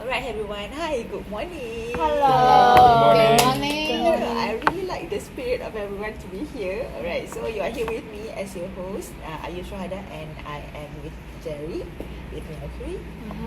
Alright everyone, hi, good morning. Hello. Good Good morning. morning. I really like the spirit of everyone to be here. Alright, so you are here with me as your host, Ayush Rohada, and I am with Jerry, with Melfrey,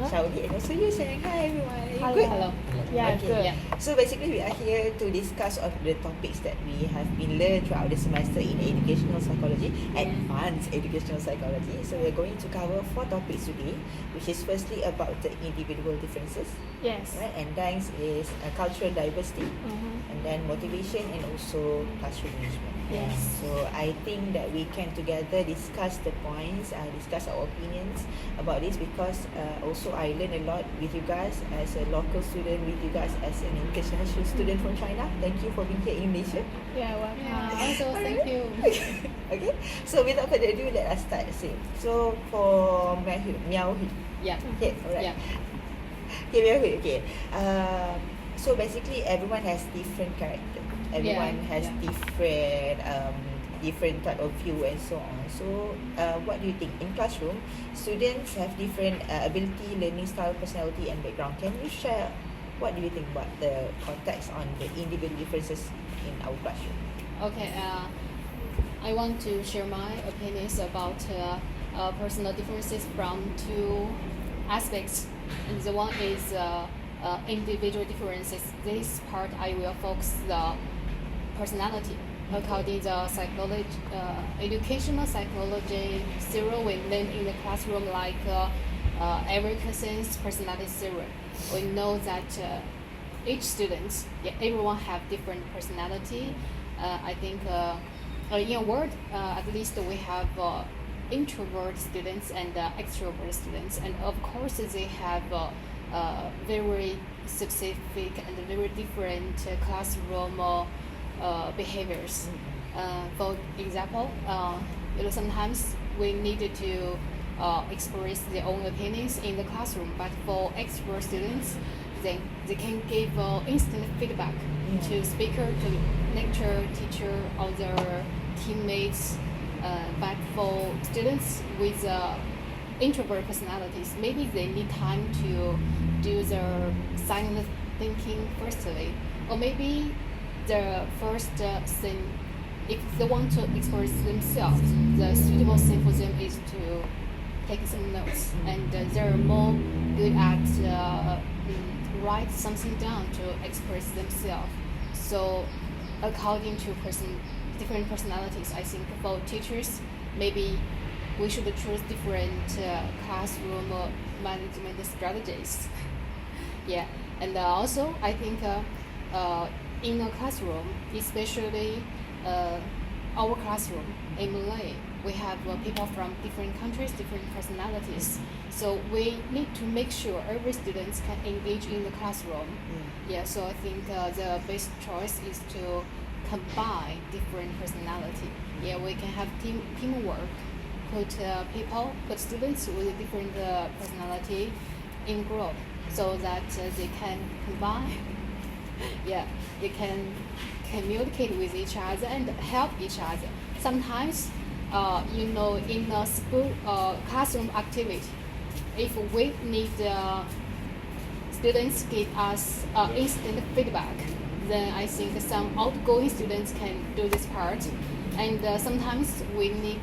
Shauli, and also you saying hi everyone. Are you good? Hello. Yeah, Okay. good. Yeah. So basically we are here to discuss on the topics that we have been learned throughout the semester in educational psychology, advanced educational psychology. So we're going to cover 4 topics today, which is firstly about the individual differences, Yes. right? And next is cultural diversity, Mhm. and then motivation and also classroom management. Yes. So I think that we can together discuss the points, discuss our opinions about this, because also I learn a lot with you guys as a local student, with you guys as an international student from China. Thank you for being here in Malaysia. Yeah, welcome. Also, thank you. Okay, so without further ado, let us start the same. So for Miao Hui. Yeah. Okay, alright. Yeah. Okay, Miao Hui, okay. So basically everyone has different character. Everyone has yeah. different type of view and so on. So what do you think? In classroom, students have different ability, learning style, personality and background. Can you share what do you think about the context on the individual differences in our classroom? Okay. I want to share my opinions about personal differences from 2 aspects. And the one is individual differences. This part I will focus the personality. According to the educational psychology zero, we learn in the classroom like Erickson's personality zero. We know that each student, everyone have different personality. I think in a word, at least we have introvert students and extrovert students, and of course they have very specific and very different classroom behaviors. For example, sometimes we need to express their own opinions in the classroom, but for extrovert students, they can give instant feedback to speaker, to lecturer, teacher, or their teammates. But for students with introvert personalities, maybe they need time to do their silent thinking firstly, or maybe the first thing, if they want to express themselves, the suitable thing for them is to take some notes, and they're more good at write something down to express themselves. So according to different personalities, I think for teachers, maybe we should choose different classroom management strategies. Yeah, and also I think in a classroom, especially our classroom in Malay, we have people from different countries, different personalities. So we need to make sure every student can engage in the classroom. Yeah, so I think the best choice is to combine different personality. Yeah, we can have teamwork, put students with different personality in group, so that they can combine. Yeah, they can communicate with each other and help each other. Sometimes, in a school classroom activity, if we need students give us instant feedback, then I think some outgoing students can do this part. And sometimes we need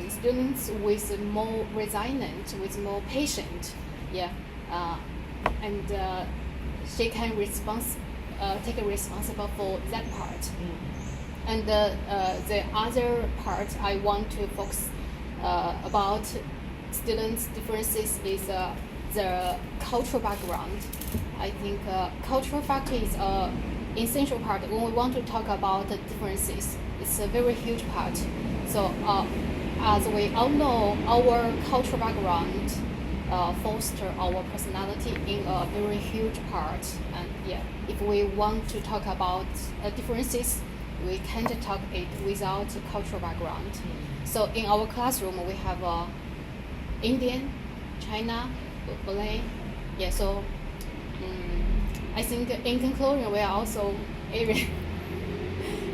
students with more resilient, with more patient. Yeah, and she can take a responsible for that part. And the other part I want to focus about students' differences is the cultural background. I think cultural factor is an essential part when we want to talk about the differences. It's a very huge part. So as we all know, our cultural background foster our personality in a very huge part. And yeah, if we want to talk about differences, we can't talk it without cultural background. So in our classroom, we have Indian, China, Malay. Yeah, so I think in conclusion, we are also Asian,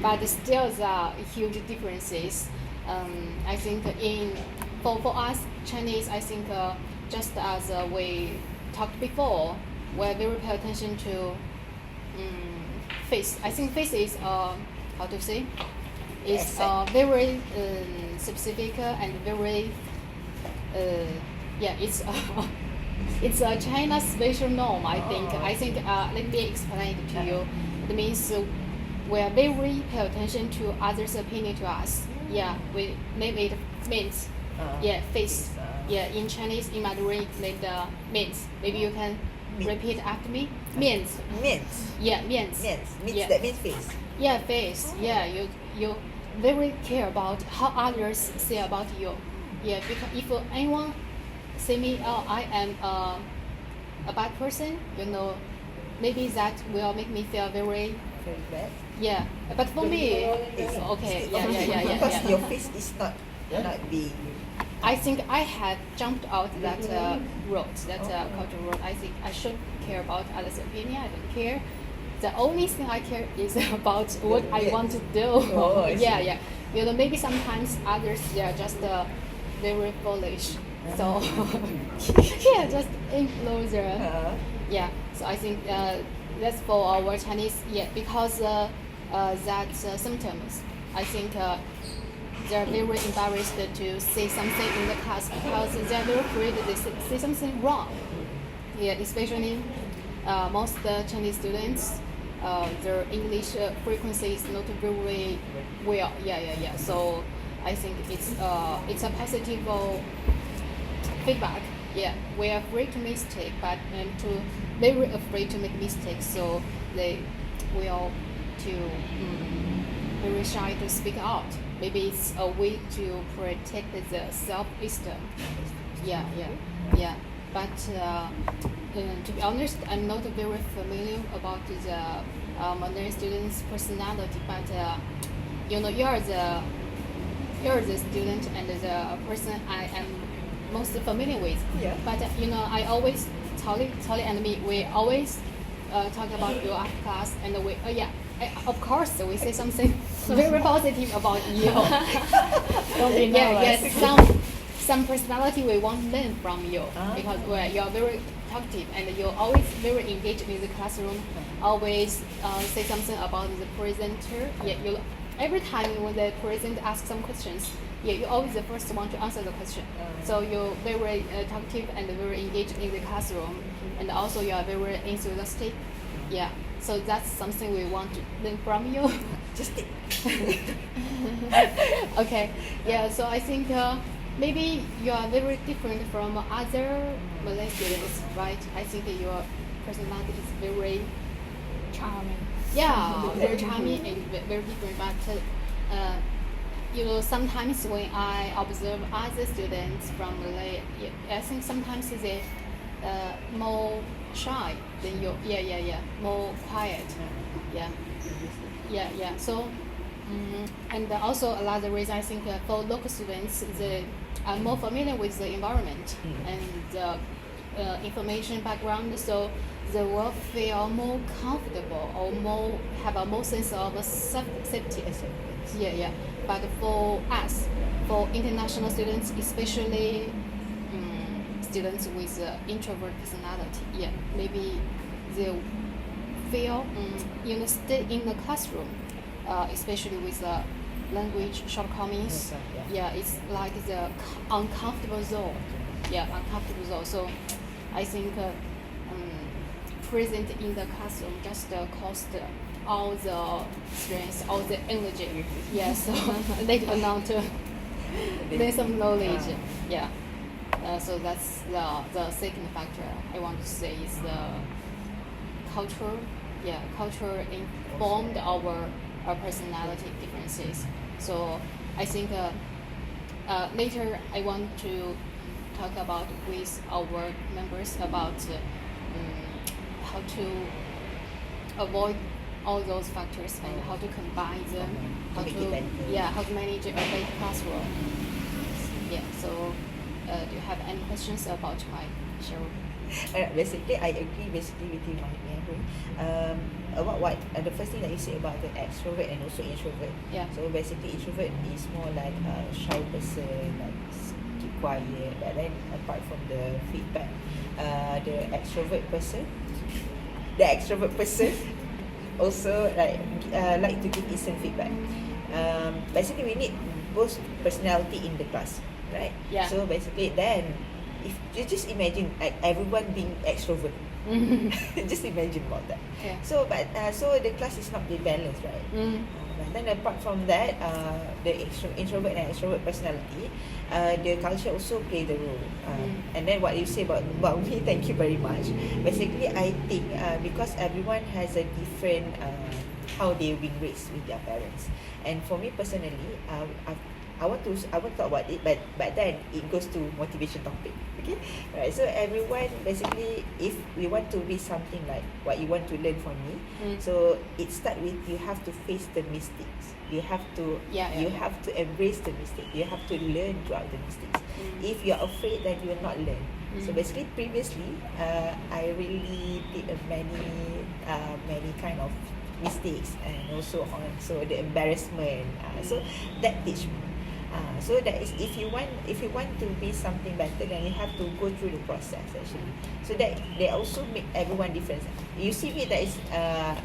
but still there are huge differences. I think for us Chinese, I think just as we talked before, we very pay attention to face. I think face is how to say? Is very specific and very it's it's a China spatial norm. I think. I think. Let me explain it to you. It means we are very pay attention to others' opinion to us. Yeah, we name it means. Face. In Chinese, in Mandarin, named means. Maybe you can repeat after me. Means. Means. Yeah, means. Means. That means face. Yeah, face. Yeah, you very care about how others say about you. Yeah, because if anyone say me, oh, I am a bad person, maybe that will make me feel very. Very bad. Yeah, but for me, It's okay. Because your face is not the. I think I had jumped out that road, that cultural road. I think I should care about others' opinion. I don't care. The only thing I care is about what I want to do. I see. Yeah. Maybe sometimes others they are just very foolish. So just influencer. Yeah. So I think that's for our Chinese. Yeah, because that sometimes I think they're very embarrassed to say something in the class because they're very afraid they say something wrong. Yeah, especially most Chinese students, their English frequency is not very well. Yeah. So I think it's a positive feedback. Yeah, we are afraid to mistake, but very afraid to make mistakes. So they will very shy to speak out. Maybe it's a way to protect the self-esteem. Yeah. But to be honest, I'm not very familiar about the Mandarin students' personality. But you're the student and the person I am most familiar with. Yeah. But I always Tolly and me, we always talk about you after class, and we of course we say something very positive about you. Don't be nervous. Yes, some personality we want to learn from you because you're very talkative and you're always very engaged in the classroom. Always say something about the presenter. Yeah, every time when the presenter asks some questions, you're always the first one to answer the question. So you're very talkative and very engaged in the classroom, and also you are very enthusiastic. Yeah. So that's something we want to learn from you. Just it. Okay. Yeah. So I think maybe you are very different from other Malay students, right? I think your personality is very Charming. yeah, very charming and very different. But sometimes when I observe other students from Malay, I think sometimes they more shy than you. Yeah. More quiet. Yeah. So, and also another reason I think for local students, they are more familiar with the environment and information background, so they will feel more comfortable or have a more sense of safety. Yeah. But for us, for international students, especially students with introvert personality, maybe they feel stay in the classroom, especially with language shortcomings. It's like the uncomfortable zone. Uncomfortable zone. So I think present in the classroom just cost all the strength, all the energy. So later on to learn some knowledge. So that's the second factor I want to say is the culture. Culture informed our personality differences. So I think later I want to talk about with our members about how to avoid all those factors and how to combine them, how to manage a great classroom. So do you have any questions about my show? Basically, I agree with you, about what the first thing that you said about the extrovert and also introvert. Yeah. So basically, introvert is more like a shy person, like keep quiet. But then apart from the feedback, the extrovert person also like to give instant feedback. Basically, we need both personality in the class, right? Yeah. So basically, then if you just imagine like everyone being extrovert, just imagine about that. Yeah. So so the class is not really balanced, right? But then apart from that, the introvert and extrovert personality, the culture also play the role. And then what you say about me, thank you very much. Basically, I think because everyone has a different how they've been raised with their parents, and for me personally, I want to talk about it, but then it goes to motivation topic. Okay, right. So everyone basically, if we want to be something like what you want to learn from me, so it start with you have to face the mistakes. You have to have to embrace the mistake. You have to learn throughout the mistakes. If you're afraid, then you will not learn. So basically, previously, I really did many kind of mistakes, and also the embarrassment. So that teach me. So that is if you want to be something better, then you have to go through the process actually. So that they also make everyone different. You see me that is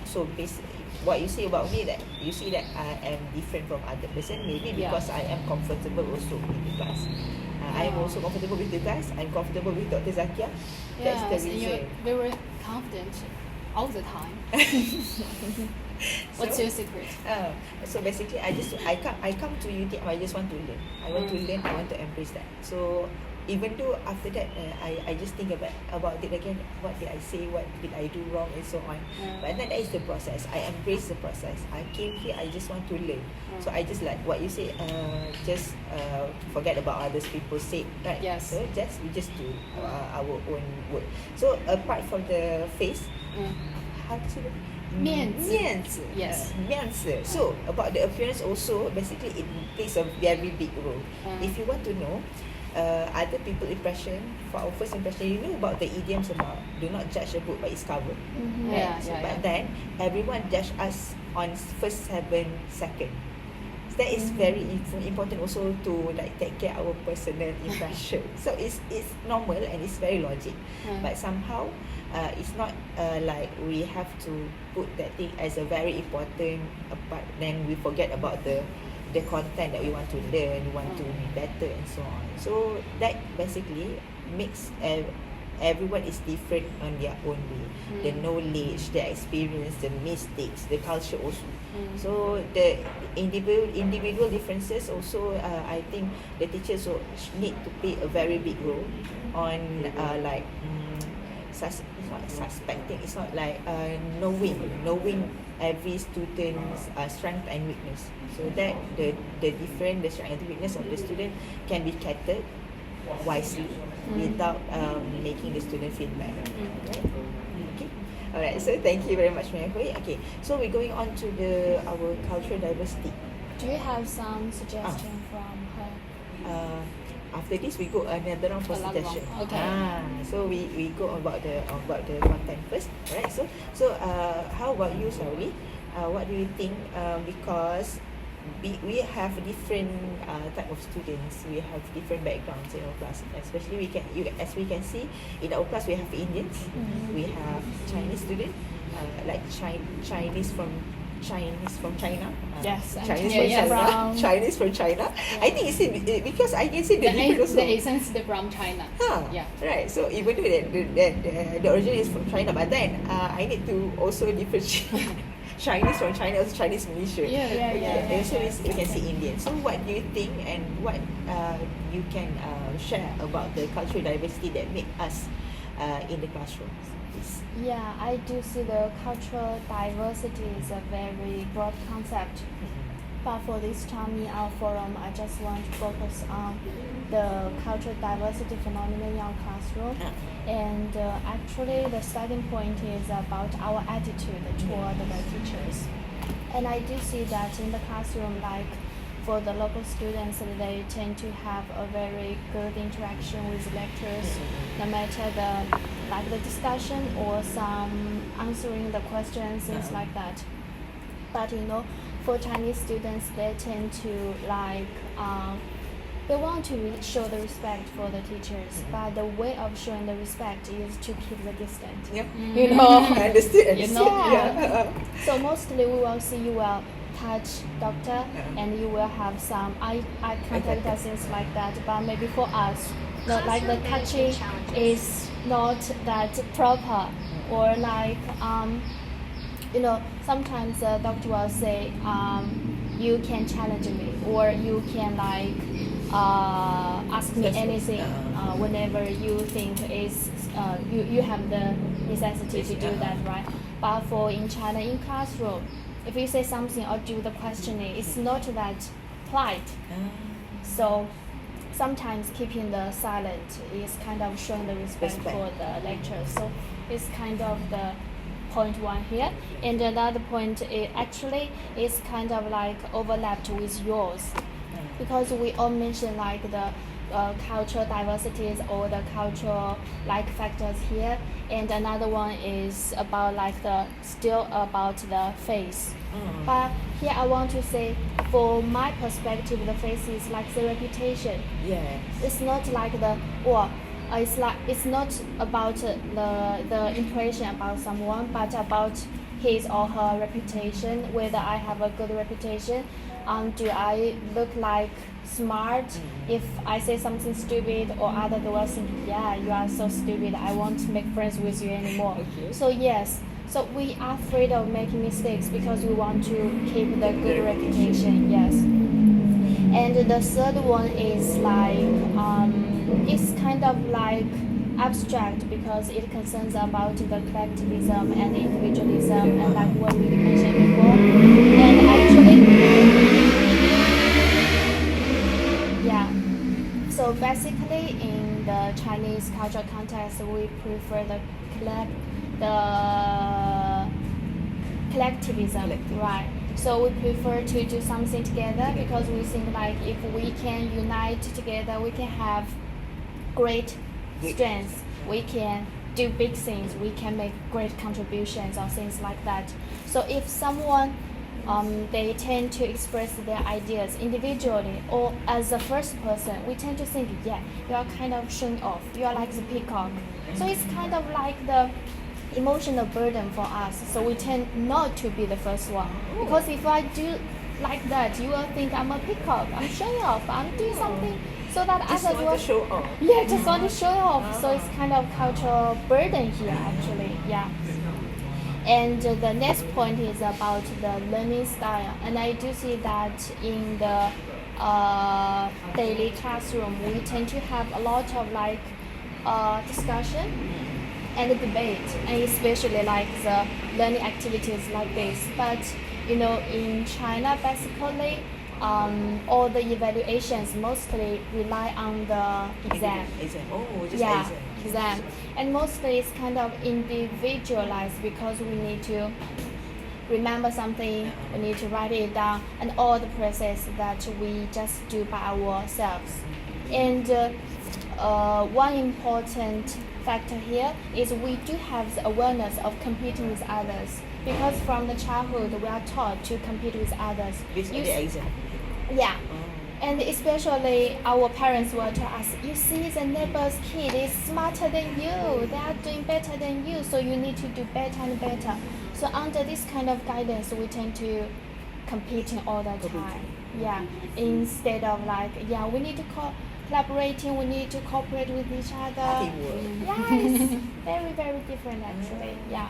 so basically what you say about me, that you see that I am different from other person, maybe because I am comfortable also with the class. I am also comfortable with you guys. I'm comfortable with Dr. Zakia. That's the reason. You're very confident all the time. What's your secret? So basically, I come to UTM. I just want to learn. I want to learn. I want to embrace that. So even though after that, I just think about it again. What did I say? What did I do wrong? And so on. But then that is the process. I embrace the process. I came here. I just want to learn. So I just like what you say. Just forget about others people say. Right? Yes. So we just do our own work. So apart from the face, how to say that? 面子. Yes. 面子. So about the appearance also, basically it plays a very big role. If you want to know other people impression, for our first impression, you know about the idioms about do not judge a book by its cover. Right? But then everyone judge us on first 7 seconds. That is very important also to like take care our personal impression. So it's normal and it's very logic. But somehow it's not like we have to put that thing as a very important part. Then we forget about the content that we want to learn, we want to be better and so on. So that basically makes everyone is different on their own way. The knowledge, the experience, the mistakes, the culture also. So the individual differences also, I think the teachers need to play a very big role on it's not suspecting, it's not like knowing every student's strength and weakness, so that the strength and weakness of the student can be catered wisely without making the student feel bad. Right? Okay. Alright, so thank you very much, Maya Hui. Okay, so we're going on to our cultural diversity. Do you have some suggestion from her? After this, we go another round for Another suggestion. round. Okay. So we go about the content first. Alright. So how about you, Sauli? What do you think? Because we have different type of students. We have different backgrounds in our class. Especially as we can see in our class, we have Indians. We have Chinese students, like Chinese from China. Yes, and Chinese from China. I think it's because I can see the difference also. The essence is from China. Yeah. Right. So even though the origin is from China, but then I need to also differentiate Chinese from China, also Chinese Malaysia. Yeah. So we can see Indian. So what do you think, and what you can share about the cultural diversity that make us in the classrooms? Yeah, I do see the cultural diversity is a very broad concept. But for this time in our forum, I just want to focus on the cultural diversity phenomenon in our classroom. And actually, the starting point is about our attitude toward the teachers. And I do see that in the classroom, like for the local students, they tend to have a very good interaction with lecturers, no matter the discussion or some answering the questions, things like that. But for Chinese students, they tend to they want to show the respect for the teachers, but the way of showing the respect is to keep the distance. Yep. You know. Understood. You know. Yeah. So mostly we will see you will touch doctor and you will have some eye contact and things like that. But maybe for us, not like the touching is not that proper, or like you know, sometimes the doctor will say you can challenge me, or you can like ask me anything whenever you think is you have the necessity to do that, right? But for in China, in classroom, if you say something or do the questioning, it's not that polite. So sometimes keeping the silent is kind of showing the respect for the lecturer. So it's kind of the point one here. And another point actually is kind of like overlapped with yours, because we all mentioned like the cultural diversities or the cultural like factors here, and another one is about like the still about the face. But here I want to say, for my perspective, the face is like the reputation. Yes. It's not like the it's not about the impression about someone, but about his or her reputation. Whether I have a good reputation, do I look like smart? If I say something stupid, or other will think, yeah, you are so stupid, I won't make friends with you anymore. Okay. So yes, so we are afraid of making mistakes because we want to keep the good reputation. Yes. And the third one is like it's kind of like abstract, because it concerns about the collectivism and individualism, and like what we mentioned before. And actually, yeah. So basically, in the Chinese cultural context, we prefer the collectivism, right? So we prefer to do something together, because we think like if we can unite together, we can have great strengths. We can do big things. We can make great contributions or things like that. So if someone they tend to express their ideas individually or as a first person, we tend to think, yeah, you are kind of showing off. You are like the peacock. So it's kind of like the emotional burden for us. So we tend not to be the first one, because if I do like that, you will think I'm a peacock. I'm showing off. I'm doing something so that Just others want will to show off. Yeah, just want to show off. So it's kind of cultural burden here, actually. Yeah. And the next point is about the learning style, and I do see that in the daily classroom, we tend to have a lot of like discussion and debate, and especially like the learning activities like this. But you know, in China, basically, all the evaluations mostly rely on the exam. Exam. Oh, just Yeah, exam. exam. And mostly it's kind of individualized, because we need to remember something, we need to write it down, and all the process that we just do by ourselves. And one important factor here is we do have the awareness of competing with others, because from the childhood we are taught to compete with others. Based on You the s- exam. Yeah. And especially our parents will tell us, you see the neighbor's kid is smarter than you, they are doing better than you, so you need to do better and better. So under this kind of guidance, we tend to competing all the time. Yeah, instead of like, yeah, we need to collaborating, we need to cooperate with each other. Teamwork. Yeah, it's very, very different actually. Yeah.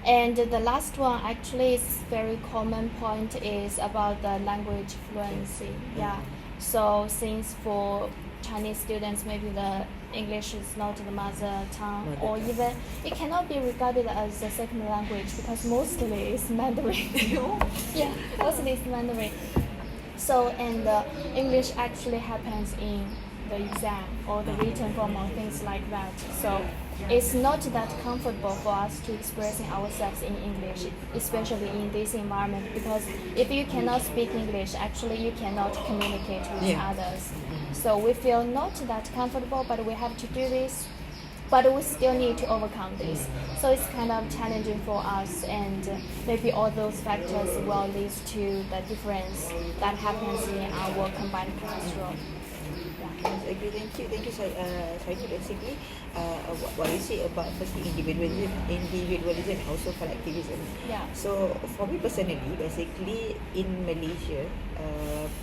And the last one actually is very common point is about the language fluency. Yeah. So since for Chinese students, maybe the English is not the mother tongue, or even it cannot be regarded as a second language, because mostly it's Mandarin. Yeah, mostly it's Mandarin. So, and English actually happens in the exam or the written form or things like that. So it's not that comfortable for us to expressing ourselves in English, especially in this environment, because if you cannot speak English, actually you cannot communicate with others. So we feel not that comfortable, but we have to do this but we still need to overcome this. So it's kind of challenging for us, and maybe all those factors will lead to the difference that happens in our combined classroom. Yes, agree. Thank you, Sorry, basically, what you say about firstly individualism and also collectivism. Yeah. So for me personally, basically in Malaysia,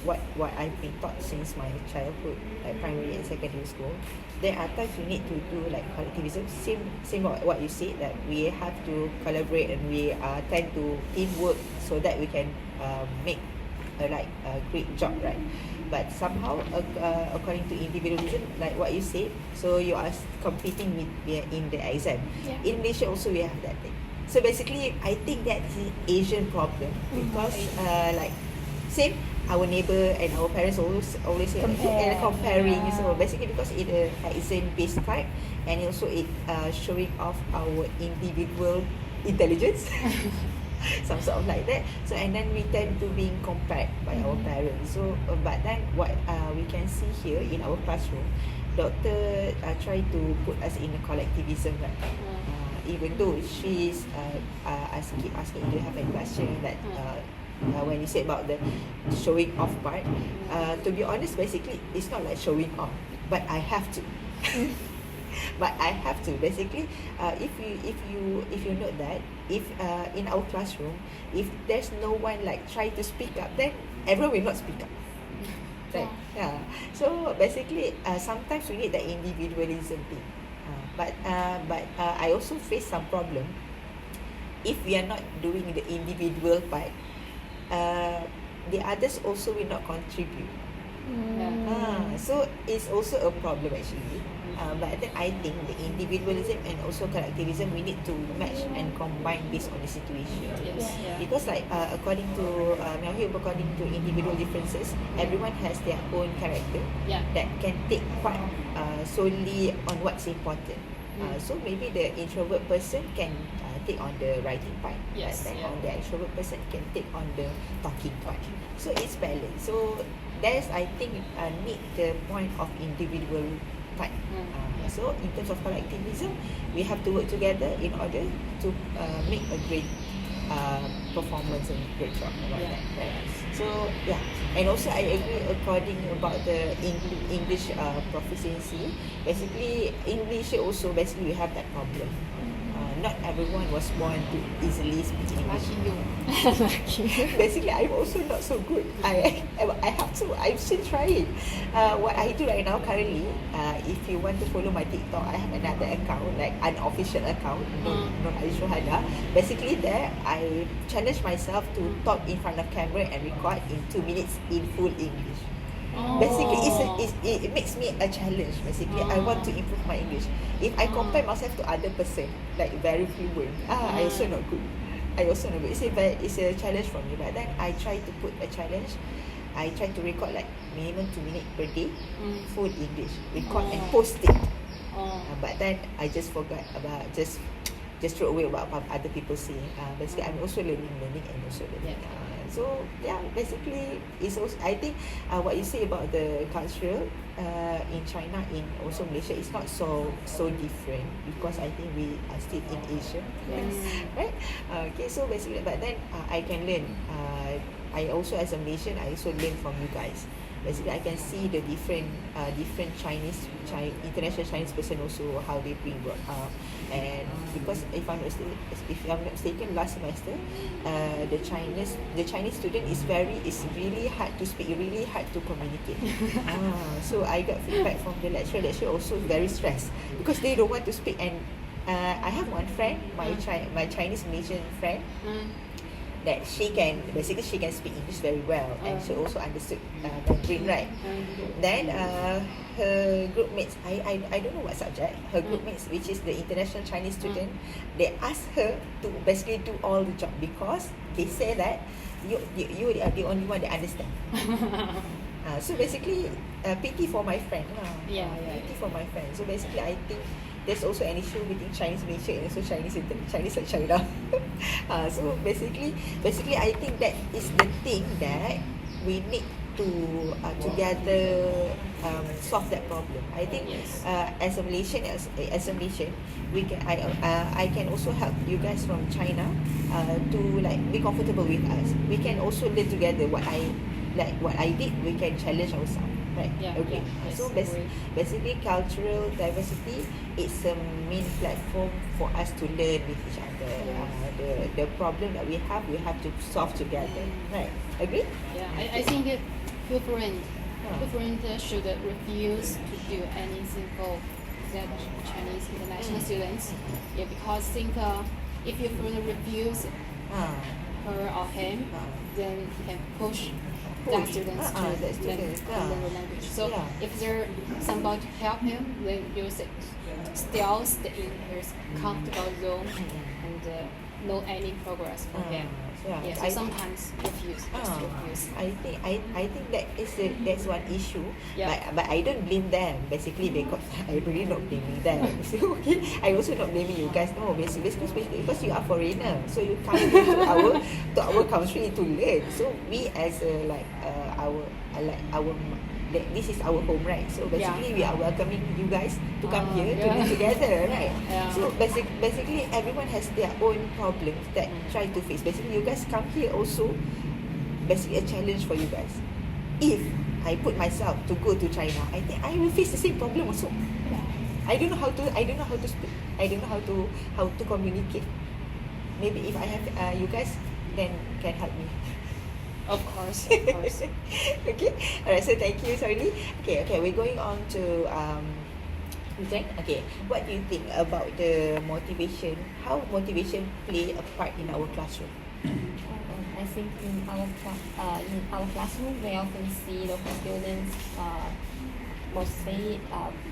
what I've been taught since my childhood, like primary and secondary school, there are times we need to do like collectivism. Same what you said, that we have to collaborate and we tend to teamwork so that we can make a great job, right? But somehow, according to individualism, like what you said, so you are competing with in the exam. Yeah. In Malaysia also we have that thing. So basically, I think that's an Asian problem because like same our neighbor and our parents always say comparing. Yeah. So basically because it exam based type, and also it showing off our individual intelligence. Some sort of like that. So and then we tend to being compared by our parents. So but then what we can see here in our classroom, doctor try to put us in a collectivism, right? Even though she's asking do you have any question that when you say about the showing off part, to be honest, basically it's not like showing off, but I have to. But I have to basically, if you note that if in our classroom, if there's no one like try to speak up, then everyone will not speak up. Right? Yeah. So basically, sometimes we need the individualism thing. But I also face some problem if we are not doing the individual part. The others also will not contribute. So it's also a problem actually. But then I think the individualism and also collectivism, we need to match and combine based on the situation. Yes. Yeah. Because like according to according to individual differences, everyone has their own character that can take part solely on what's important. So maybe the introvert person can take on the writing part. Yes, But then yeah. on the extrovert person can take on the talking part. So it's balance. So there's, I think, need the point of individual part. So in terms of collectivism, we have to work together in order to make a great performance and great job about that. Right? So yeah, and also I agree according about the English proficiency. Basically, English also basically we have that problem. Not everyone was born to easily speak English. Basically, I'm also not so good. I'm still trying. What I do right now currently, if you want to follow my TikTok, I have another account, like unofficial account, non Aishuhada. Basically there, I challenge myself to talk in front of camera and record in 2 minutes in full English. Basically, it makes me a challenge. Basically, I want to improve my English. If I compare myself to other person, like very fluent, I also not good. It's a challenge for me. But then I try to put a challenge. I try to record like minimum 2 minutes per day, full English, record and post it. But then I just forgot about just throw away about other people saying. Basically, I'm also learning and also learning. So yeah, basically, it's also, I think what you say about the cultural in China, in also Malaysia, it's not so different because I think we are still in Asia, right? Okay, so basically, but then I can learn. I also, as a Malaysian, I also learn from you guys. Basically, I can see the different international Chinese person also, how they being brought up. And because if I'm not mistaken, last semester, the Chinese student is really hard to speak, really hard to communicate. So I got feedback from the lecturer that she also very stressed because they don't want to speak. And I have one friend, my Chinese Malaysian friend, that she can speak English very well, and she also understood Mandarin, right? Then her group mates, I don't know what subject, her group mates, which is the international Chinese student, they asked her to basically do all the job because they say that you are the only one that understand. So basically, pity for my friend. Pity for my friend. So basically, I think there's also an issue between Chinese Malaysia and also Chinese like China. So basically, I think that is the thing that we need to together solve that problem. I think Yes. as a Malaysian, we can I can also help you guys from China to like be comfortable with us. We can also learn together what I did. We can challenge ourselves. Right. Yeah, Okay. yeah, yes, So agree. basically, cultural diversity is a main platform for us to learn with each other. The problem that we have to solve together. Right. Agree? Yeah, I think different Ah. different should refuse to do anything for the Chinese international students. Yeah, because think if you further refuse Ah. her or him, then he can push Push. that students to That students, learn the language. So Yeah. if there somebody to help him, then you still stay in his comfortable zone and no any progress for him. Yeah. Yeah, so sometimes refuse, just refuse. I think that's one issue. Yeah. But I don't blame them basically because I really not blaming them. So okay, I also not blaming you guys. No, basically because you are foreigner, so you come to our country to learn. So we as this is our home, right? So basically we are welcoming you guys to come here to live together, right? Yeah. So basically everyone has their own problems that try to face. Basically you guys come here also basically a challenge for you guys. If I put myself to go to China, I think I will face the same problem also. I don't know how to speak. I don't know how to communicate. Maybe if I have you guys then can help me. Of course, of course. Okay. Alright, so thank you, Sorry. Okay, we're going on to Hussein. Okay, what do you think about the motivation? How motivation play a part in our classroom? I think in our classroom, we often see local students mostly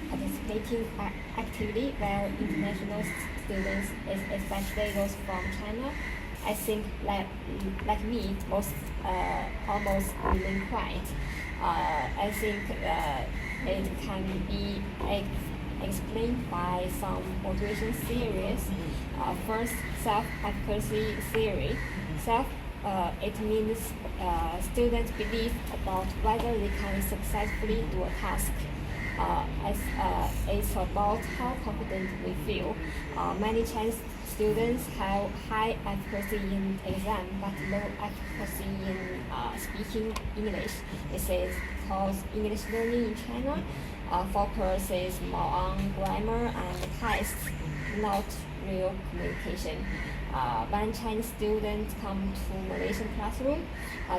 participating actively, while international students, especially those from China, I think like me, almost remain quiet. I think it can be explained by some motivation theories. First, self-efficacy theory. It means students believe about whether they can successfully do a task. It's about how confident we feel. Many Chinese students have high efficacy in exam but low efficacy in speaking English. This is because English learning in China focuses more on grammar and tests, not real communication. When Chinese students come to Malaysian classroom,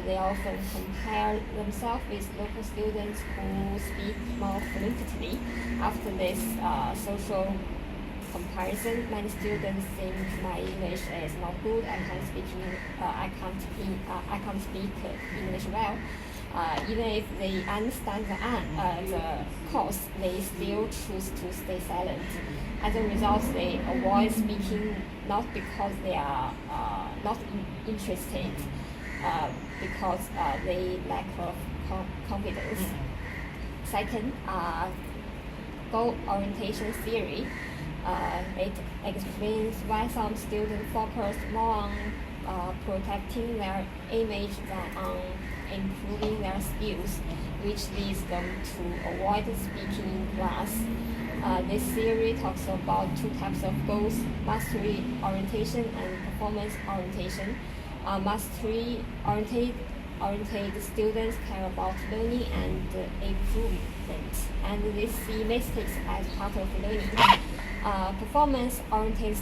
they often compare themselves with local students who speak more fluently. After this social comparison, many students think my English is not good. I can't speak English well. Even if they understand the course, they still choose to stay silent. As a result, they avoid speaking not because they are not interested, because they lack of confidence. Second, goal orientation theory. It explains why some students focus more on protecting their image than on improving their skills, which leads them to avoid speaking in class. This theory talks about two types of goals: mastery orientation and performance orientation. Mastery oriented students care about learning and improvement, and they see mistakes as part of learning. Performance oriented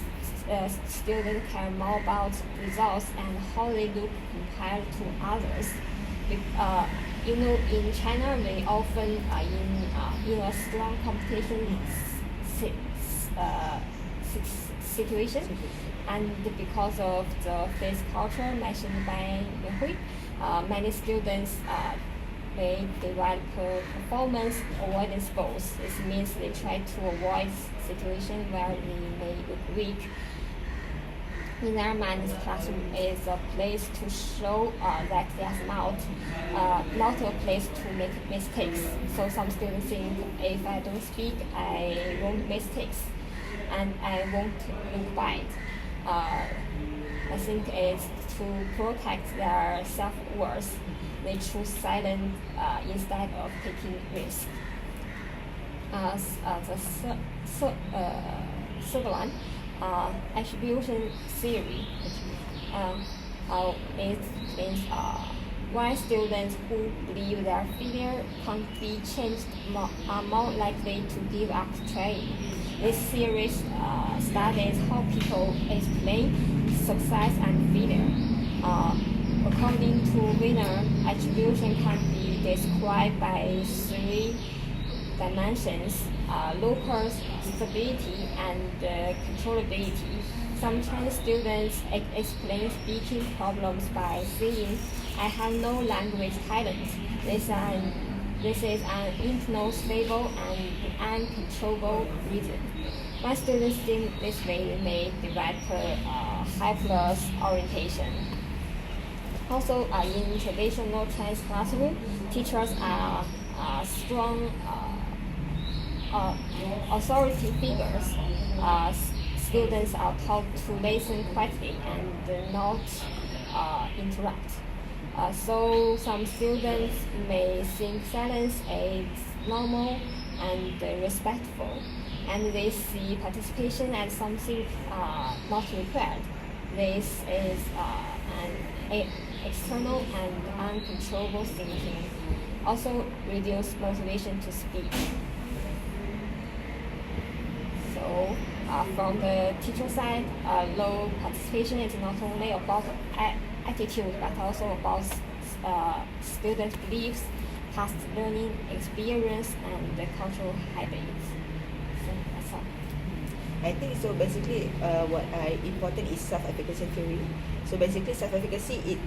students care more about results and how they look compared to others. In China, we often in a strong competition situation, and because of the face culture mentioned by Hui, many students they develop performance avoidance goals. This means they try to avoid situations where they may look weak. In their mind, classroom is a place to show that they are smart, not a place to make mistakes. So some students think if I don't speak, I won't make mistakes, and I won't look bad. I think it's to protect their self-worth. they choose silence instead of taking risk. Third one, attribution theory. It means why students who believe their failure can't be changed are more likely to give up trying. This series studies how people explain success and failure. According to Wiener, attribution can be described by three dimensions: local stability and controllability. Sometimes students explain speaking problems by saying, "I have no language talent." This is an internal, stable, and uncontrollable reason. When students think this way, they may develop helpless orientation. Also, in traditional Chinese classroom, teachers are strong authority figures. Students are taught to listen quietly and not interrupt. So some students may think silence is normal and respectful, and they see participation as something not required. This is an external and uncontrollable thinking. Also reduce motivation to speak. So from the teacher side, low participation is not only about attitude but also about students' beliefs, past learning experience, and the cultural habits. So that's all. I think so. Basically, what important is self-efficacy theory. So basically, self-efficacy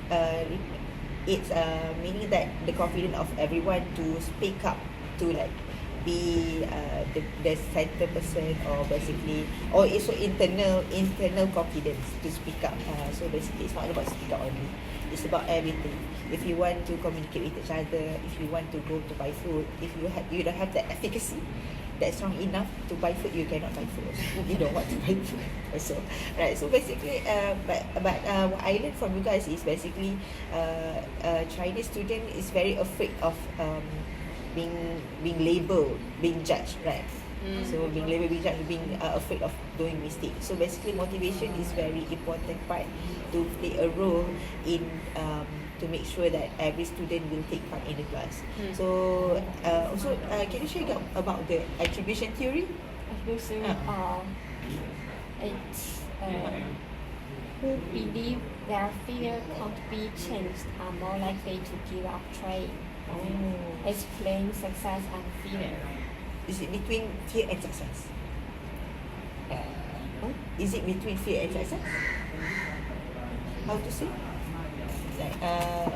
it's meaning that the confidence of everyone to speak up, to like be the center person, or basically, or also internal confidence to speak up. So basically, it's not about speak up only. It's about everything. If you want to communicate with each other, if you want to go to buy food, if you don't have that efficacy that's strong enough to buy food, you cannot buy food. You don't want to buy food also, right? So basically, but what I learned from you guys is basically, Chinese student is very afraid of being labeled, being judged, right? So being labeled, being judged, being afraid of doing mistakes. So basically, motivation is very important part to play a role in to make sure that every student will take part in the class. So also, can you share about the attribution theory? Attribution, it's who believe their failure can't be changed are more likely to give up trying. Explain success and failure. Is it between fear and success? Is it between fear and success? How to say? Like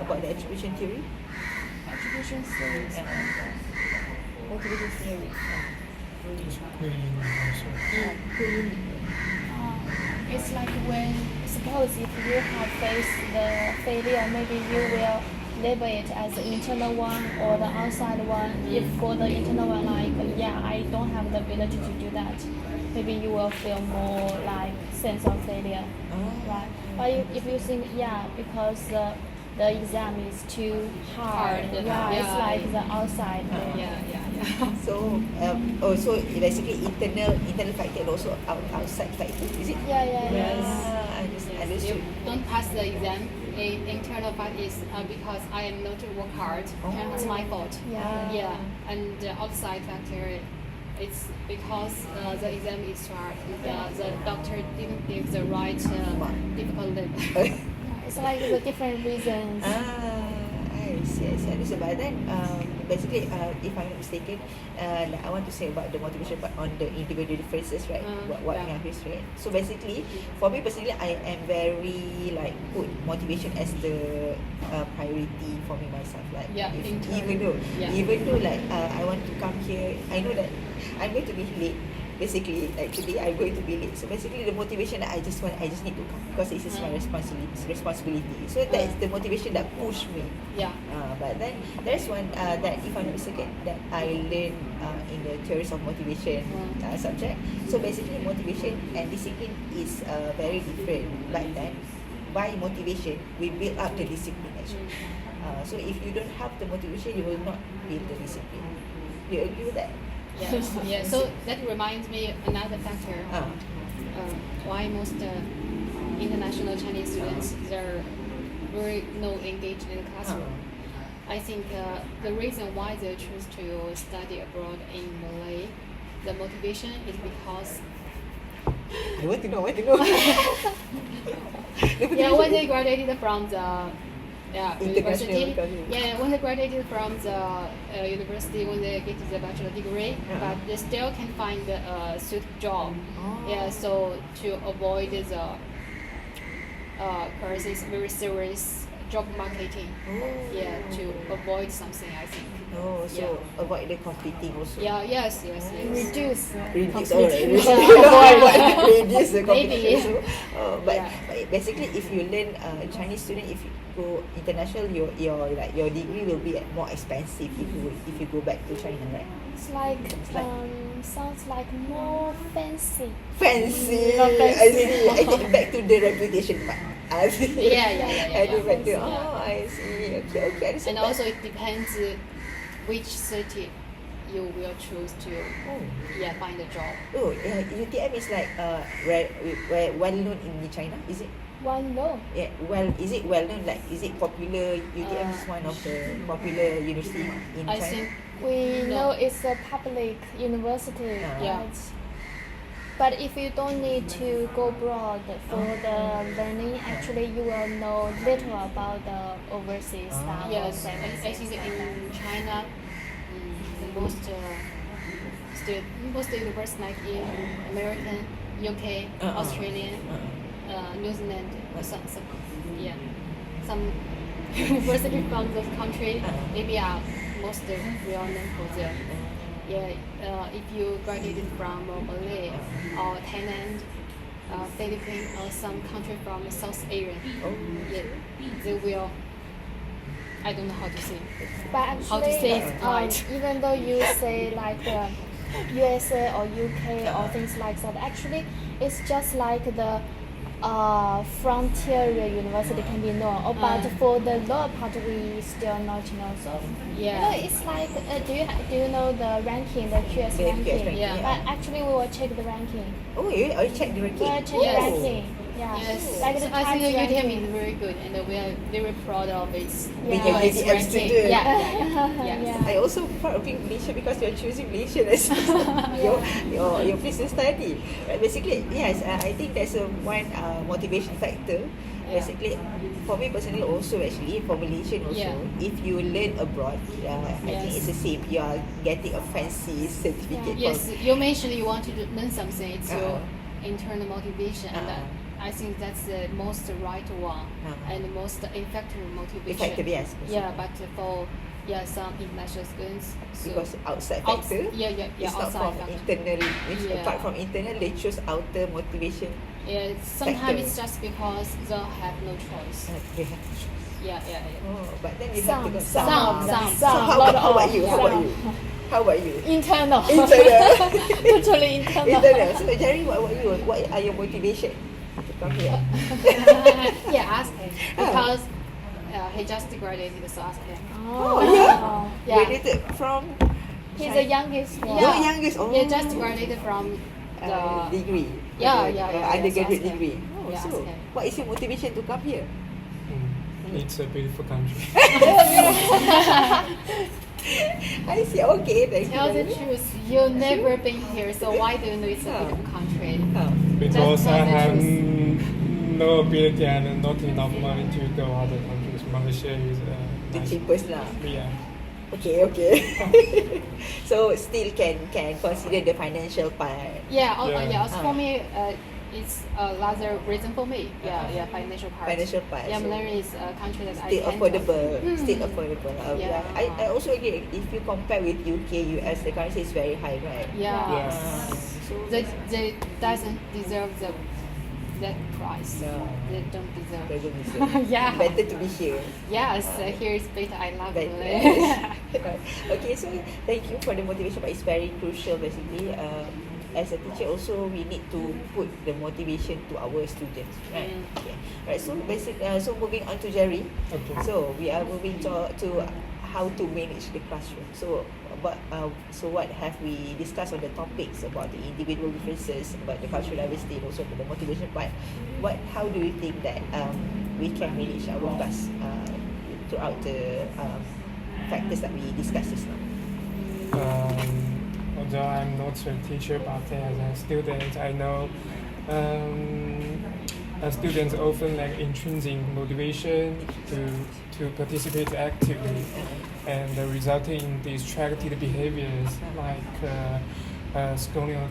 about the attribution theory? Attribution theory. Motivation theory. It's like when, suppose if you have faced the failure, maybe you will label it as the internal one or the outside one. If for the internal one, like, I don't have the ability to do that, maybe you will feel more like sense of failure, right? But if you think, because the exam is too hard, it's like the outside. So, so basically internal factor and also outside factor, is it? Yeah. Understood. You don't pass the exam. Internal fact is because I am not to work hard. It's my fault. And the outside factor, it's because the exam is hard. The doctor didn't give the right difficult. It's like the different reasons. I see. Understood. But then, basically, if I'm not mistaken, like I want to say about the motivation part on the individual differences, right? What we have is, right? So basically, for me personally, I am very like put motivation as the priority for me myself. Like, even though like I want to come here, I know that I'm going to be late. Basically, like today I'm going to be late. So basically, the motivation that I just need to come because this is my responsibility. So that's the motivation that pushed me. But then there's one that, if I'm not mistaken, that I learned in the theories of motivation subject. So basically, motivation and discipline is very different. But then, by motivation, we build up the discipline actually. So if you don't have the motivation, you will not build the discipline. Do you agree with that? Yes, yeah. So that reminds me another factor Ah. why most international Chinese students they're very no engaged in the classroom. I think the reason why they choose to study abroad in Malay, the motivation is because I want to know. yeah, when they graduated from the International university, college. yeah, when they graduated from the university, when they get the bachelor degree, but they still can find a suitable job. Oh. Yeah, so to avoid the crisis, very serious job marketing. Oh. Yeah, to avoid something, I think. Oh, so Yeah. avoid the competing also. Yeah, yes. Reduce. Reduce, competition. reduce the Maybe. competition. So, but Yeah. basically, if you learn Chinese student, if you go international, your degree will be more expensive if you go back to China, right? It's like like- sounds like more fancy. Fancy. Not fancy. I see. I get back to the reputation part. I see. Yeah. I get back to Yeah. I see. Okay. I understand. And also it depends which city you will choose to find a job. Oh, UTM is like well known in China, is it? One low. Yeah, is it well known? Like, is it popular? UTM is one of the popular university in I China. think We No. know it's a public university. Yeah. But if you don't need to go abroad for the learning, actually you will know little about the overseas stuff. or yes, things I think like in that. China, most universities like in American, UK, Australian, New Zealand, some university from those country maybe are most well known for them. Yeah, if you graduated from Malay or Thailand, Philippines or some country from South Asia, yeah, they will. I don't know how to say. But How to actually, say it right. even though you say like the USA or UK or things like that, actually it's just like the frontier university can be known. But for the lower part, we still not know. So Yeah. you know, it's like do you know the ranking, the QS The ranking? QS ranking, Yeah. But actually, we will check the ranking. Oh, you check the ranking. We will check Yes. the ranking. Yeah. Yes, Like the so I think Times the UTM ranking. is very good, and we are very proud of its Being Yeah. a its UTM ranking. student. Yeah. Yeah. I also proud of being Malaysia because you're choosing Malaysia as your place to study. Right? Basically, yes, I think that's one motivation factor. Yeah. Basically, for me personally also actually, for Malaysian also, Yeah. if you learn abroad, I think Yes. it's the same. You are getting a fancy certificate. Yes, you mentioned you want to learn something. It's your Uh-uh. internal motivation, and Uh-uh. I think that's the most right one Uh-uh. and the most effective motivation. Effective, yes. Yeah, but for some international students, so Because outside outs- factor, yeah, it's not outside from factor. internal. Yeah. Apart from internal, they choose outer motivation. Yeah, sometimes factor. it's just because they have no choice. They have to choose. Yeah. Oh, but then you have to go Some. So how about you? How about some. you? How about you? Internal. Internal. Totally internal. Internal. So Jerry, what about you? What are your motivation to come here? Yeah, ask him because he just graduated, so ask him. Oh, yeah. Yeah. Graduated from He's the youngest one. Your youngest. Oh. Yeah, just graduated from the degree. Yeah, Undergraduate so ask him. degree. Oh, Yeah, so ask him. what is your motivation to come here? It's a beautiful country. I see. Okay, thank you. Tell the very much. truth, you've never been here, so why do you know it's a Oh. beautiful country? Oh. Because That's I not the have truth. no ability and not enough money to go other countries. Malaysia is The nice. cheapest lah. Yeah. Okay. So still can consider the financial part. Yeah, also Ah. for me, it's another reason for me. Yeah, financial part. Financial part. Yeah, so Malaysia is a country that still I can affordable. trust. Still affordable. Yeah. I also agree. If you compare with UK, US, the currency is very high, right? Yeah. Yes. So They doesn't deserve that price. No. They don't deserve. doesn't deserve. Yeah. Better to be here. Yes, here is better. I love But, it. okay, so thank you for the motivation, but it's very crucial basically. as a teacher also we need to put the motivation to our students, right? Okay. Right. So so moving on to Jerry. Okay. So we are moving to how to manage the classroom. So what have we discussed on the topics about the individual differences, about the cultural diversity, and also the motivation part? How do you think that we can manage our class throughout the factors that we discussed just now? Although I'm not a teacher, but as a student, I know students often lack intrinsic motivation to participate actively, and resulting in distracted behaviors like scrolling on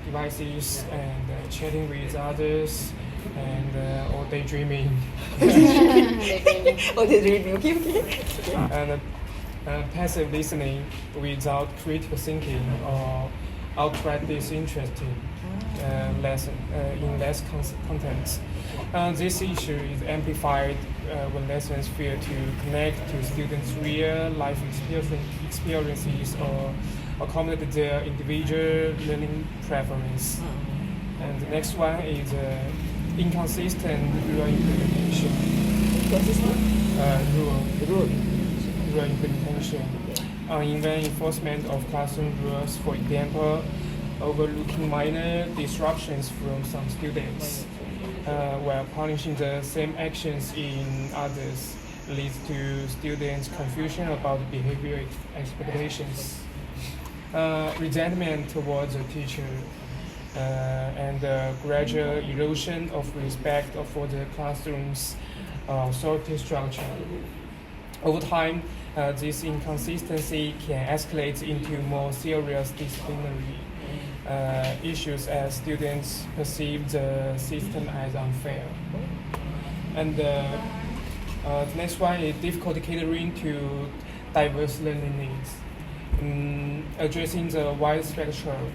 devices and chatting with others and or daydreaming. Oh, the dreaming. Okay. And passive listening without critical thinking or outright disinterested in less content. This issue is amplified when lessons fail to connect to students' real life experiences or accommodate their individual learning preference. And the next one is inconsistent rural implementation. Rural implementation. Uneven enforcement of classroom rules, for example, overlooking minor disruptions from some students, while punishing the same actions in others, leads to students' confusion about behavior expectations, resentment towards the teacher, and gradual erosion of respect for the classroom's authority structure. Over time, this inconsistency can escalate into more serious disciplinary issues as students perceive the system as unfair. And the next one is difficulty catering to diverse learning needs. Addressing the wide spectrum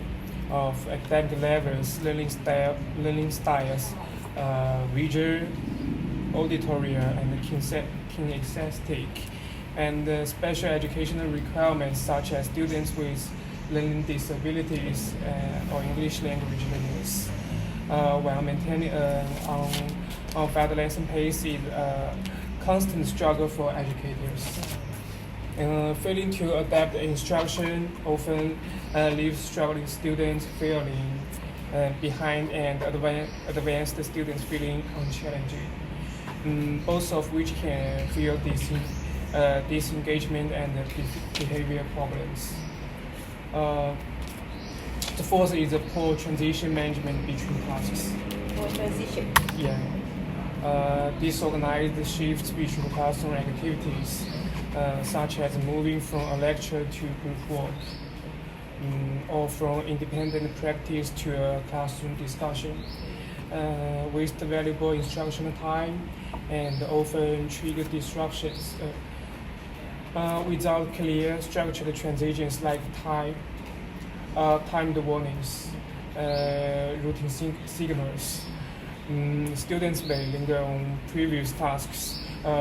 of academic levels, learning styles, visual, auditory, and kinesthetic, and special educational requirements such as students with learning disabilities or English language learners, while maintaining on lesson pace is a constant struggle for educators. Failing to adapt instruction often leaves struggling students feeling behind and advanced students feeling unchallenged, both of which can feel disengagement and behavior problems. The fourth is a poor transition management between classes. Poor transition. Yeah. Disorganized shifts between classroom activities, such as moving from a lecture to group work, or from independent practice to a classroom discussion, waste valuable instructional time and often trigger disruptions without clear structured transitions like timed warnings, routine signals. Students may linger on previous tasks,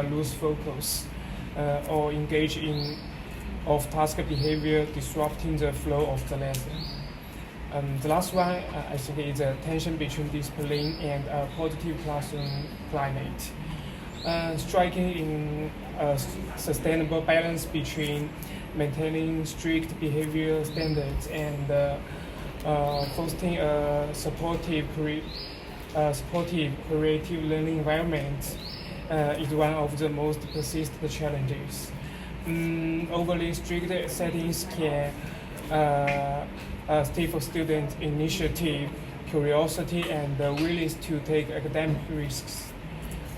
lose focus, or engage in off-task behavior, disrupting the flow of the lesson. The last one, I think, is a tension between discipline and a positive classroom climate. Striking in a sustainable balance between maintaining strict behavior standards and fostering a supportive, creative learning environment is one of the most persistent challenges. Overly strict settings can stifle student initiative, curiosity, and willingness to take academic risks.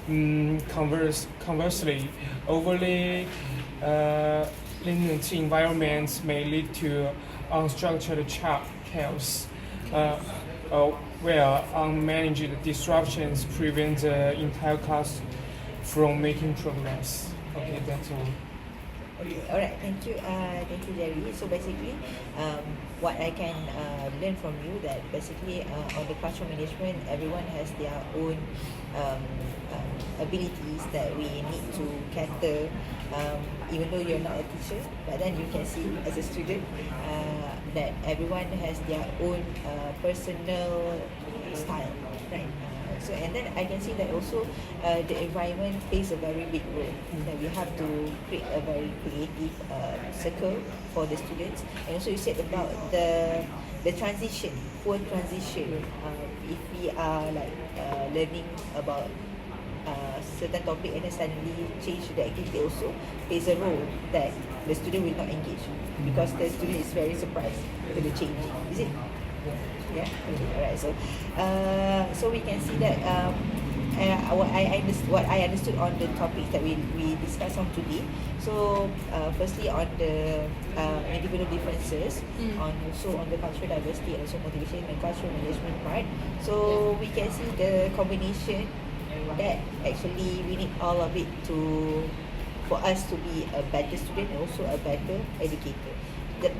Conversely, overly lenient environments may lead to unstructured chaos, where unmanaged disruptions prevent the entire class from making progress. Okay, that's all. Okay, all right. Thank you, Jerry. So basically, what I can learn from you that basically on the classroom management, everyone has their own abilities that we need to cater. Even though you're not a teacher, but then you can see as a student that everyone has their own personal style, right? So and then I can see that also the environment plays a very big role. That we have to create a very creative circle for the students. And also you said about the transition, poor transition. If we are like learning about certain topic and then suddenly change the activity also plays a role that the student will not engage because the student is very surprised with the change. Is it? Yeah. Okay. Alright. So we can see that what I understood on the topics that we discussed on today. So firstly on the individual differences, on also on the cultural diversity and also motivation and cultural management part. So we can see the combination that actually we need all of it for us to be a better student and also a better educator.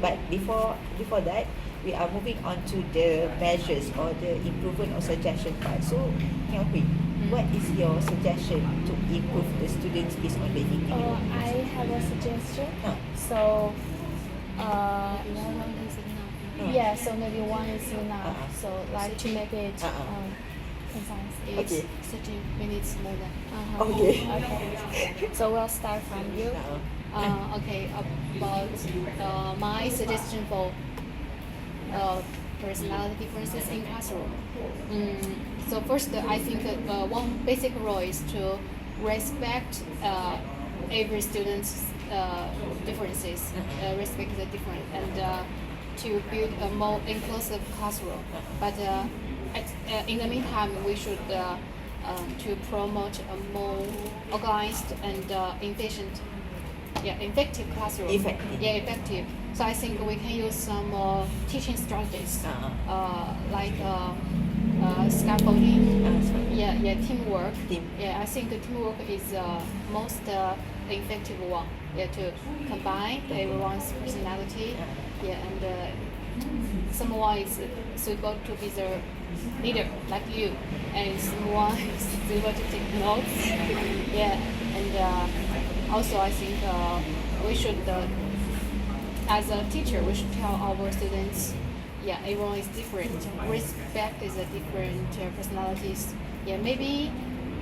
But before that, we are moving on to the measures or the improvement or suggestion part. So, Yang Hui, what is your suggestion to improve the students based on the individual? I have a suggestion. Huh. So, One is enough. yeah, so maybe one is enough. Uh-uh. So, like to make it Uh-uh. concise. It's Okay. 30 minutes more than. Okay. Okay. So we'll start from you. Okay, about my suggestion for personality differences in classroom. So first, I think one basic rule is to respect every student's differences, respect the different, and to build a more inclusive classroom. But in the meantime, we should to promote a more organized and effective classroom. Effective. Yeah, effective. So I think we can use some teaching strategies, like scaffolding. Teamwork. Team. Yeah, I think teamwork is most effective one. Yeah, to combine everyone's personality. Yeah, and someone is suitable to be the leader, like you, and someone is suitable to take notes. Yeah, and also I think we should, as a teacher, we should tell our students, yeah, everyone is different. Respect is a different personalities. Yeah, maybe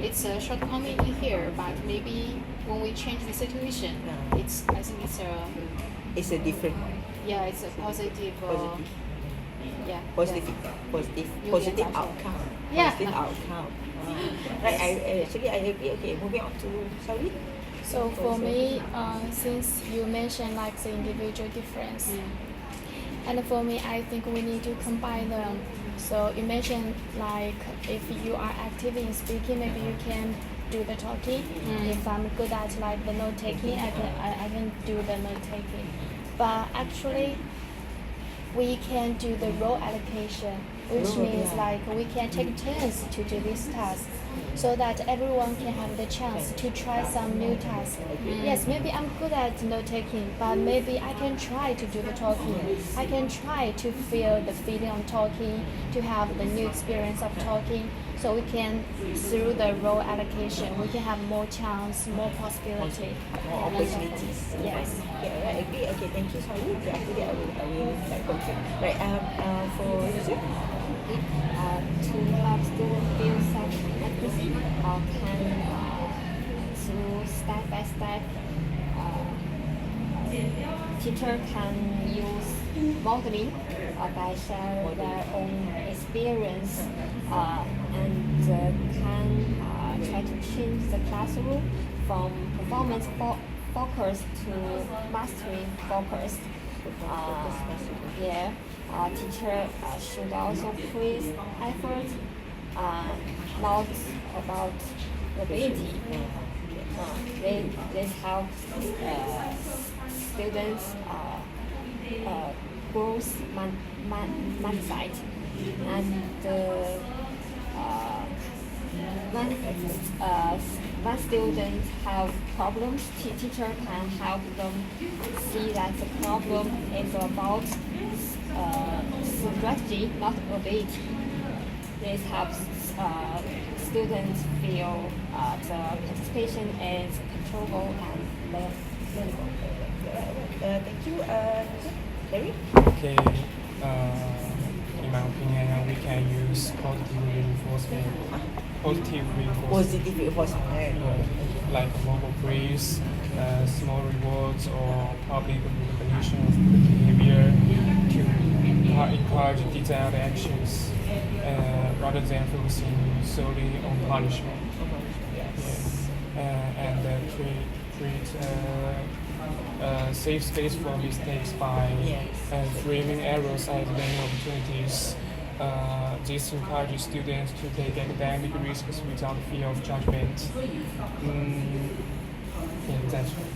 it's a shortcoming in here, but maybe when we change the situation, I think It's a different it's a positive. positive. Yeah. Positive, yeah. positive, You positive get that. outcome. Yeah. Positive outcome. Right. I agree. Okay, moving on to Saudi. So for me, since you mentioned like the individual difference, and for me, I think we need to combine them. So you mentioned like if you are active in speaking, maybe you can do the talking. If I'm good at like the note taking, I can do the note taking. But actually, we can do the role allocation, which means like we can take turns to do this task, so that everyone can have the chance to try some new task. Yes, maybe I'm good at note taking, but maybe I can try to do the talking. I can try to feel the feeling of talking, to have the new experience of talking. So we can, through the role allocation, we can have more chance, more possibility. More opportunities. Yes. Okay, I agree. Okay, thank you, Saudi. Okay, after that, I will like confirm. Right. For Yusuf. To help students feel self-efficacy, can through step by step, teacher can use modeling by sharing their own experience and can try to change the classroom from performance focused to mastery focused. Teacher should also praise effort, not about ability. This helps students growth mindset, and when students have problems, teacher can help them see that the problem is about strategy, not ability. This helps students feel the participation is controllable and learnable. Thank you. Jerry? Okay, in my opinion, we can use positive reinforcement. Positive reinforcement. Like mobile praise, small rewards, or public recognition of good behavior to encourage detailed actions rather than focusing solely on punishment. Yes. And create safe space for mistakes by Yes. framing errors as learning opportunities. This encourages students to take academic risks without fear of judgment. Yeah, that's right.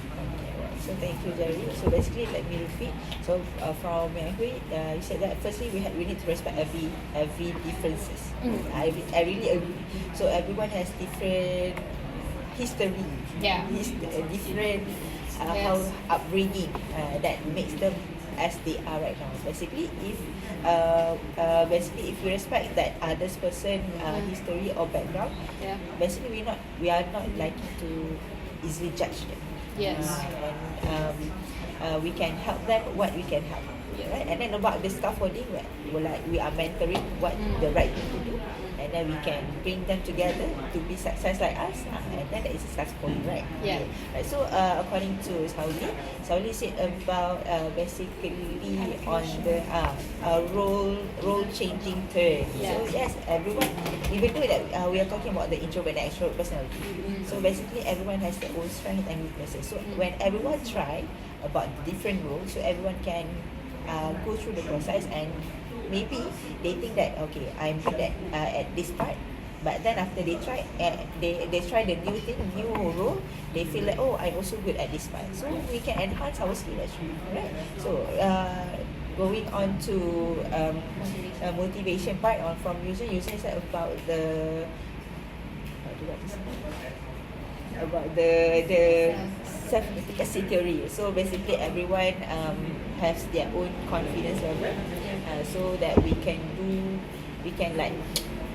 So thank you, Jerry. So basically, let me repeat. So from Hui, you said that firstly we need to respect every differences. I really agree. So everyone has different history. Yeah. Different how Yes. upbringing that makes them as they are right now. Basically, if you respect that other person history or background, Yeah. basically we are not likely to easily judge them. Yes. And we can help them what we can help. Yeah. Right? And then about the scaffolding, we are mentoring what the right thing to do, and then we can bring them together to be success like us, and then that is a scaffolding, right? Yeah. Okay. Right. So according to Sauli said about basically on the role changing turn. So yes, everyone, even though that we are talking about the introvert and extrovert personality, so basically everyone has their own strength and weaknesses. So when everyone try about different roles, so everyone can go through the process, and maybe they think that okay, I'm good at this part, but then after they try they try the new role, they feel like, oh, I'm also good at this part, so we can enhance our skill actually, right? So going on to motivation part on from user said about the about the self-efficacy theory. So basically everyone has their own confidence level, so that we can like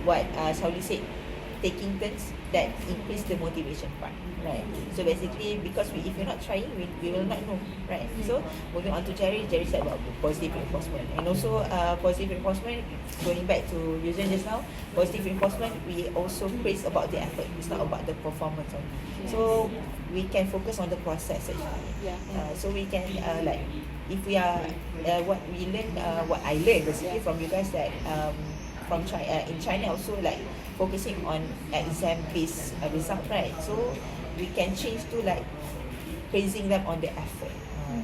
what Sauli said, taking turns that increase the motivation part, right? So basically, because if you're not trying, we will not know, right? So moving on to Jerry said about positive reinforcement, and also positive reinforcement, going back to Yuzen just now, positive reinforcement, we also praise about the effort. It's not about the performance only. So we can focus on the process actually. Yeah. So we can like, if we are what we learn, what I learned basically from you guys, that from China, in China also, like focusing on exam-based result, right? So we can change to like praising them on the effort.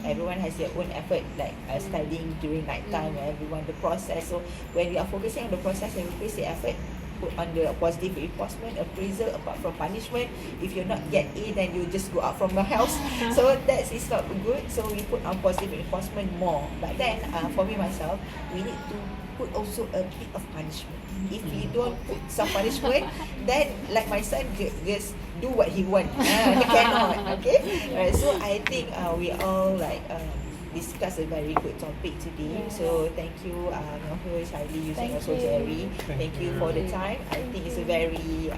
Everyone has their own effort, like studying during night time, everyone the process. So when we are focusing on the process and we praise the effort, put on the positive reinforcement, appraisal apart from punishment. If you're not get A, then you just go out from your house. So that is not good. So we put on positive reinforcement more. But then for me myself, we need to put also a bit of punishment. If we don't put some punishment, then like my son just do what he want. He cannot. Okay. Right. So I think we all like discuss a very good topic today. So thank you, Nohul, Saili, Yuzen, Thank also you. Jerry. Thank you for the time. I think it's a very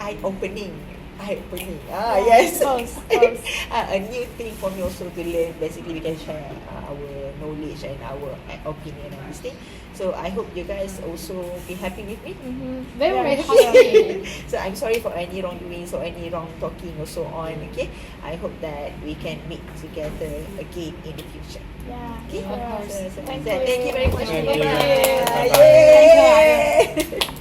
eye-opening. Yes. Of course. A new thing for me also to learn. Basically, we can share our knowledge and our opinion on this thing. So I hope you guys also be happy with me. Very, very Yeah. happy. So I'm sorry for any wrongdoings or any wrong talking or so on. Okay, I hope that we can meet together again in the future. Yeah. Okay, Sure. so Thank thank you you. very much. Thank you. Bye-bye. Bye-bye. Yay!